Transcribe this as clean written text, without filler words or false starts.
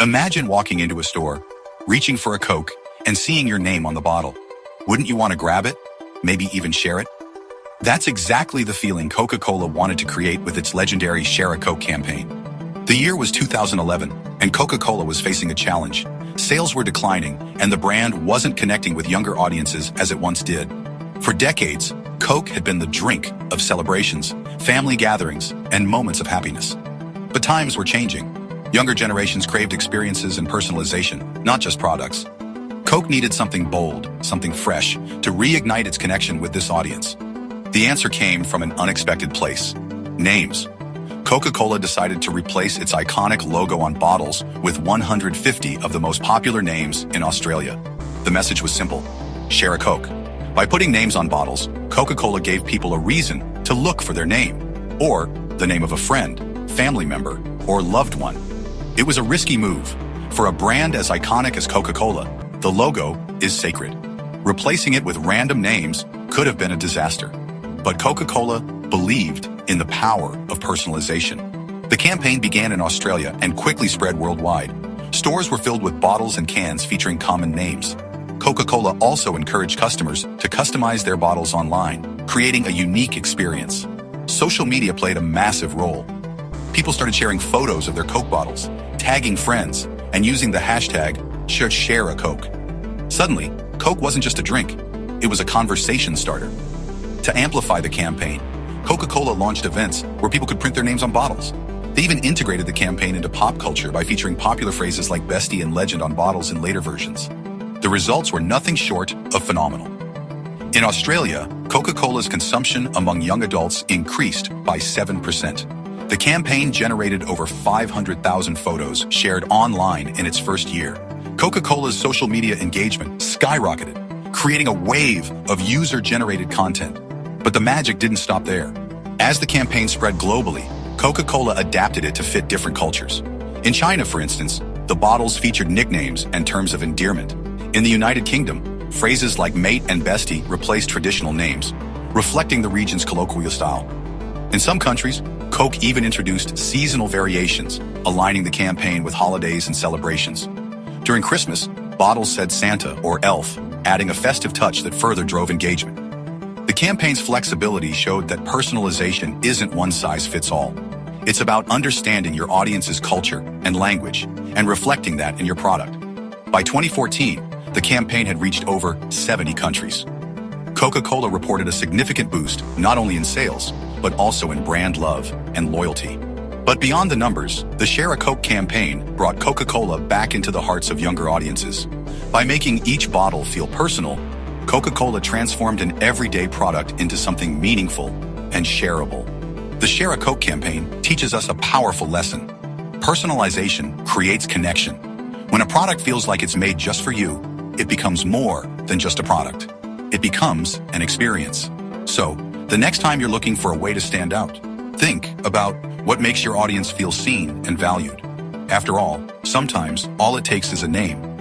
Imagine walking into a store, reaching for a Coke, and seeing your name on the bottle. Wouldn't you want to grab it? Maybe even share it? That's exactly the feeling Coca-Cola wanted to create with its legendary Share a Coke campaign. The year was 2011, and Coca-Cola was facing a challenge. Sales were declining, and the brand wasn't connecting with younger audiences as it once did. For decades, Coke had been the drink of celebrations, family gatherings, and moments of happiness. But times were changing. Younger generations craved experiences and personalization, not just products. Coke needed something bold, something fresh, to reignite its connection with this audience. The answer came from an unexpected place: names. Coca-Cola decided to replace its iconic logo on bottles with 150 of the most popular names in Australia. The message was simple: share a Coke. By putting names on bottles, Coca-Cola gave people a reason to look for their name, or the name of a friend, family member, or loved one. It was a risky move. For a brand as iconic as Coca-Cola, the logo is sacred. Replacing it with random names could have been a disaster. But Coca-Cola believed in the power of personalization. The campaign began in Australia and quickly spread worldwide. Stores were filled with bottles and cans featuring common names. Coca-Cola also encouraged customers to customize their bottles online, creating a unique experience. Social media played a massive role. People started sharing photos of their Coke bottles, tagging friends, and using the hashtag #ShareACoke. Suddenly, Coke wasn't just a drink, it was a conversation starter. To amplify the campaign, Coca-Cola launched events where people could print their names on bottles. They even integrated the campaign into pop culture by featuring popular phrases like bestie and legend on bottles in later versions. The results were nothing short of phenomenal. In Australia, Coca-Cola's consumption among young adults increased by 7%. The campaign generated over 500,000 photos shared online in its first year. Coca-Cola's social media engagement skyrocketed, creating a wave of user-generated content. But the magic didn't stop there. As the campaign spread globally, Coca-Cola adapted it to fit different cultures. In China, for instance, the bottles featured nicknames and terms of endearment. In the United Kingdom, phrases like mate and bestie replaced traditional names, reflecting the region's colloquial style. In some countries, Coke even introduced seasonal variations, aligning the campaign with holidays and celebrations. During Christmas, bottles said Santa or Elf, adding a festive touch that further drove engagement. The campaign's flexibility showed that personalization isn't one size fits all. It's about understanding your audience's culture and language and reflecting that in your product. By 2014, the campaign had reached over 70 countries. Coca-Cola reported a significant boost not only in sales, but also in brand love and loyalty. But beyond the numbers, the Share a Coke campaign brought Coca-Cola back into the hearts of younger audiences. By making each bottle feel personal, Coca-Cola transformed an everyday product into something meaningful and shareable. The Share a Coke campaign teaches us a powerful lesson. Personalization creates connection. When a product feels like it's made just for you, it becomes more than just a product. It becomes an experience. So, the next time you're looking for a way to stand out, think about what makes your audience feel seen and valued. After all, sometimes all it takes is a name,